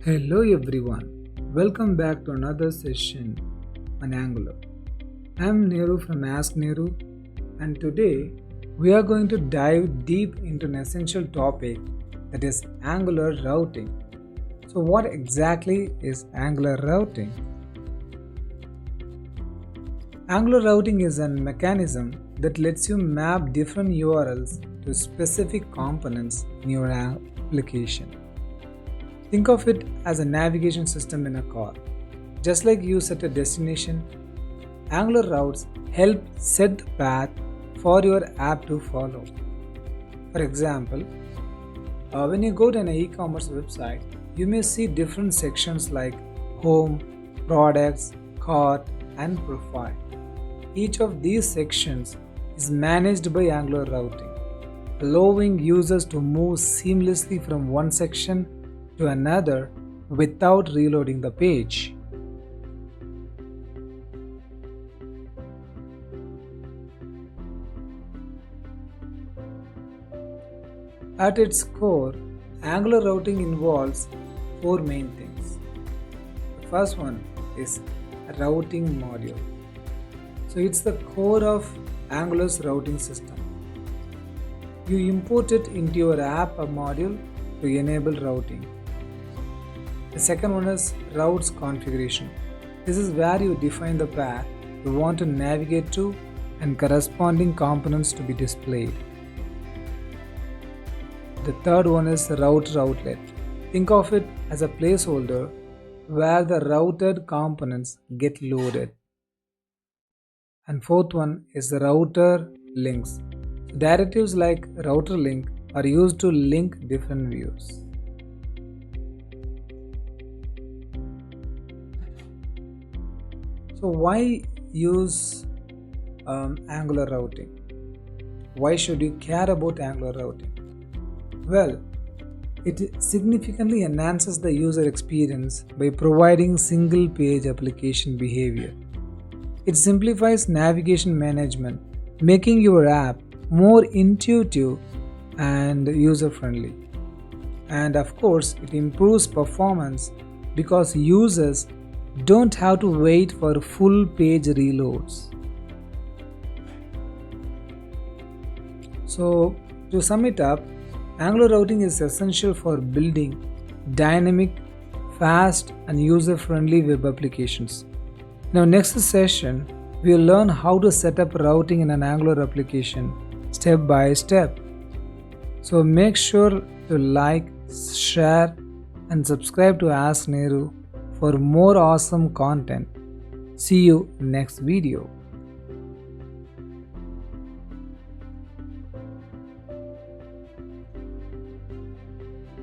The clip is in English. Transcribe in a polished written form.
Hello everyone, welcome back to another session on Angular. I'm Nehru from AskNehru, and today we are going to dive deep into an essential topic, that is Angular routing. So what exactly is Angular routing? Angular routing is a mechanism that lets you map different URLs to specific components in your application. Think of it as a navigation system in a car. Just like you set a destination, Angular routes help set the path for your app to follow. For example, when you go to an e-commerce website, you may see different sections like home, products, cart, and profile. Each of these sections is managed by Angular routing, allowing users to move seamlessly from one section to another without reloading the page. At its core, Angular routing involves four main things. The first one is a routing module. So it's the core of Angular's routing system. You import it into your app module to enable routing. The second one is routes configuration. This is where you define the path you want to navigate to and corresponding components to be displayed. The third one is route routlet. Think of it as a placeholder where the routed components get loaded. And fourth one is the router links. Directives like router link are used to link different views. So why use Angular routing? Why should you care about Angular routing? Well, it significantly enhances the user experience by providing single page application behavior. It simplifies navigation management, making your app more intuitive and user friendly. And of course, it improves performance because users don't have to wait for full page reloads. So, to sum it up, Angular routing is essential for building dynamic, fast, and user friendly web applications. Now, next session, we will learn how to set up routing in an Angular application step by step. So, make sure to like, share, and subscribe to Ask Nehru for more awesome content. See you next video.